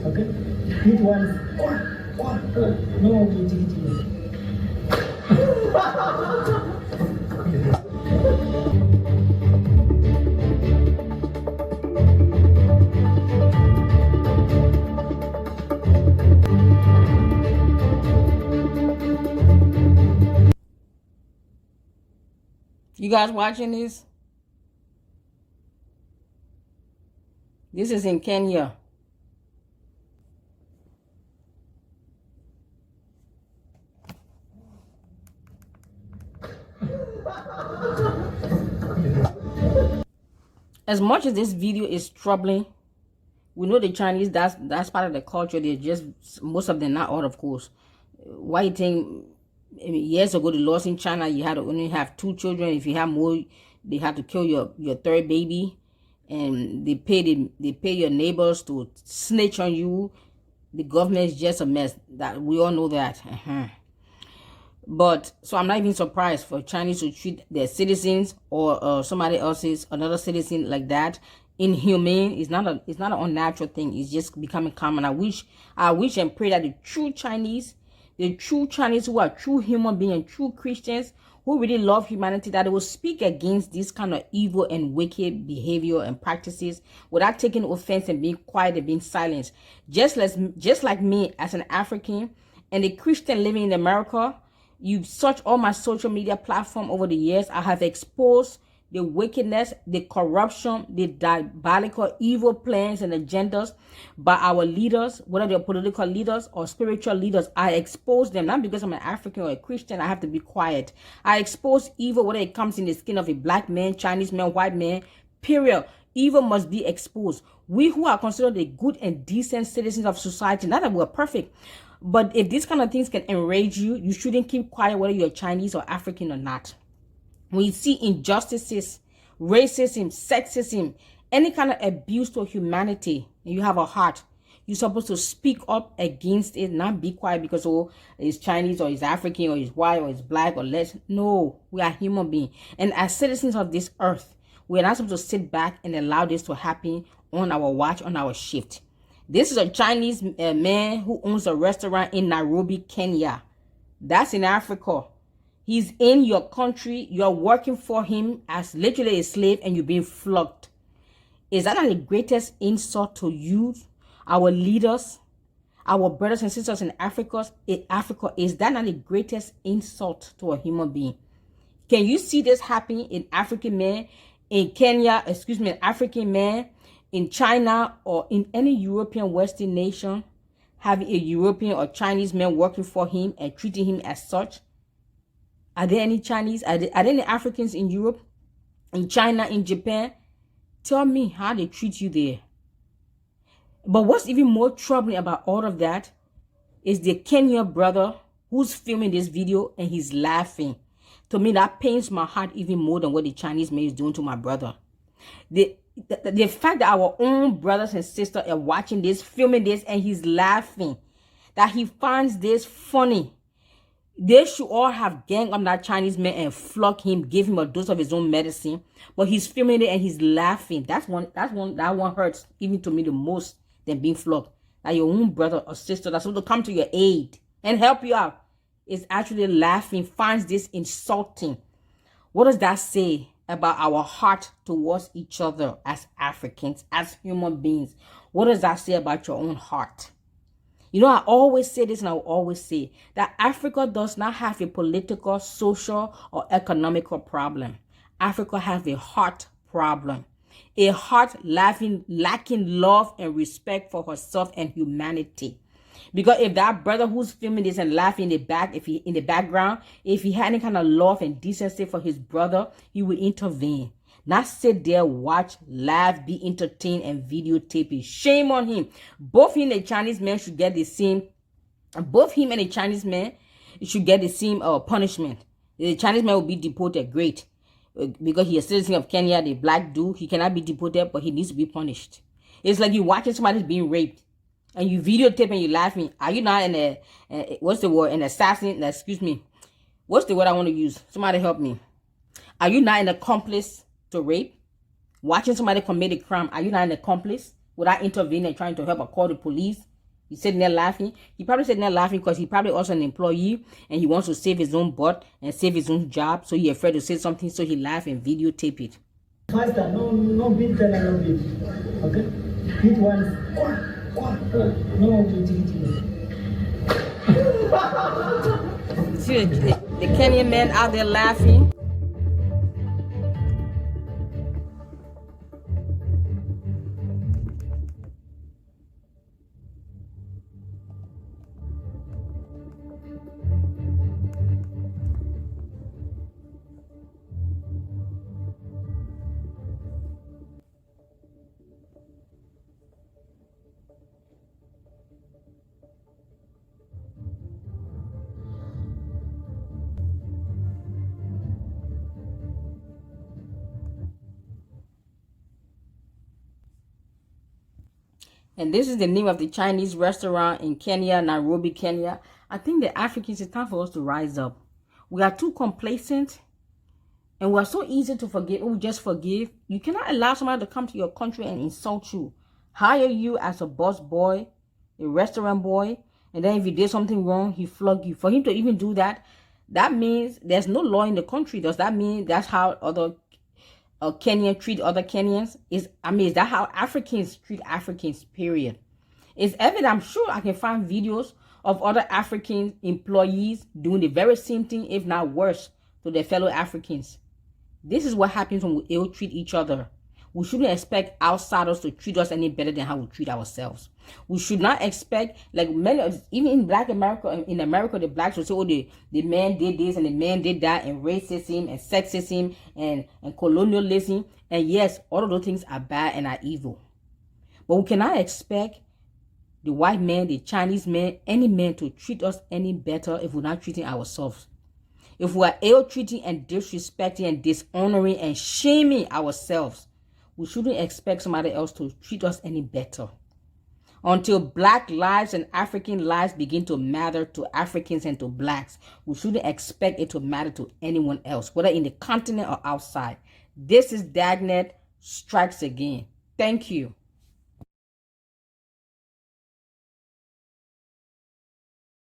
Okay? It was no jiggy. You guys watching this? This is in Kenya. As much as this video is troubling, we know the Chinese, that's part of the culture. They're just, most of them, not all, of course. Why you think, I mean, years ago, the laws in China, you had to only have 2 children. If you have more, they had to kill your third baby. And they pay your neighbors to snitch on you. The government is just a mess. That we all know that. But so I'm not even surprised for Chinese to treat their citizens or somebody else's, another citizen, like that. Inhumane. It's not an unnatural thing. It's just becoming common. I wish and pray that the true Chinese who are true human beings, true Christians who really love humanity, that they will speak against this kind of evil and wicked behavior and practices without taking offense and being quiet and being silent. Just like me as an African and a Christian living in America, you search all my social media platform over the years, I have exposed the wickedness, the corruption, the diabolical evil plans and agendas by our leaders, whether they're political leaders or spiritual leaders. I expose them, not because I'm an African or a Christian, I have to be quiet. I expose evil, whether it comes in the skin of a black man, Chinese man, white man, period. Evil must be exposed. We who are considered the good and decent citizens of society, not that we're perfect, but if these kind of things can enrage you, you shouldn't keep quiet whether you're Chinese or African or not. When you see injustices, racism, sexism, any kind of abuse to humanity, and you have a heart, you're supposed to speak up against it, not be quiet because, oh, it's Chinese or it's African or it's white or it's black or less. No, we are human beings. And as citizens of this earth, we're not supposed to sit back and allow this to happen on our watch, on our shift. This is a Chinese man who owns a restaurant in Nairobi, Kenya. That's in Africa. He's in your country. You're working for him as literally a slave and you're being flogged. Is that not the greatest insult to you, our leaders, our brothers and sisters in Africa? Is that not the greatest insult to a human being? Can you see this happening in African man, in Kenya, an African man, in China, or in any European Western nation, having a European or Chinese man working for him and treating him as such? Are there any Chinese? Are there any Africans in Europe, in China, in Japan? Tell me how they treat you there. But what's even more troubling about all of that is the Kenya brother who's filming this video and he's laughing. To me, that pains my heart even more than what the Chinese man is doing to my brother. The fact that our own brothers and sisters are watching this, filming this, and he's laughing, that he finds this funny. They should all have gang up that Chinese man and flog him, give him a dose of his own medicine. But he's filming it and he's laughing. That one hurts even to me the most than being flogged. That your own brother or sister that's supposed to come to your aid and help you out is actually laughing, finds this insulting. What does that say about our heart towards each other as Africans, as human beings? What does that say about your own heart? You know, I always say this and I will always say that Africa does not have a political, social, or economical problem. Africa has a heart problem. A heart lacking love and respect for herself and humanity. Because if that brother who's filming this and laughing in the background, if he had any kind of love and decency for his brother, he would intervene. Not sit there, watch, laugh, be entertained, and videotape it. Shame on him. Both him and the Chinese man should get the same. Both him and the Chinese man should get the same punishment. The Chinese man will be deported. Great. Because he is a citizen of Kenya, the black dude, he cannot be deported, but he needs to be punished. It's like you watching somebody being raped, and you videotape and you laughing. Are you not what's the word? An assassin? Excuse me. What's the word I want to use? Somebody help me. Are you not an accomplice to rape? Watching somebody commit a crime, are you not an accomplice without intervening and trying to help or call the police He's sitting there laughing. He probably sitting there laughing because he probably also an employee and he wants to save his own butt and save his own job. So he afraid to say something, so he laugh and videotape it. Faster, no beat teller, no beat. Okay? Beat once. No beat. See the Kenyan man out there laughing. And this is the name of the Chinese restaurant in Kenya, Nairobi, Kenya. I think the Africans, it's time for us to rise up. We are too complacent and we are so easy to forgive. We just forgive. You cannot allow somebody to come to your country and insult you, hire you as a bus boy, a restaurant boy, and then if you did something wrong, he flog you. For him to even do that, that means there's no law in the country. Does that mean that's how other Kenyan treat other Kenyans? Is that how Africans treat Africans, period? It's evident. I'm sure I can find videos of other African employees doing the very same thing, if not worse, to their fellow Africans. This is what happens when we ill treat each other. We shouldn't expect outsiders to treat us any better than how we treat ourselves. We should not expect, like many of, even in Black America, in America, the blacks will say, oh, the man did this and the man did that, and racism and sexism and colonialism. And yes, all of those things are bad and are evil. But we cannot expect the white man, the Chinese man, any man to treat us any better if we're not treating ourselves. If we are ill-treating and disrespecting and dishonoring and shaming ourselves, we shouldn't expect somebody else to treat us any better. Until Black lives and African lives begin to matter to Africans and to Blacks, we shouldn't expect it to matter to anyone else, whether in the continent or outside. This is Dagnet Strikes Again. Thank you.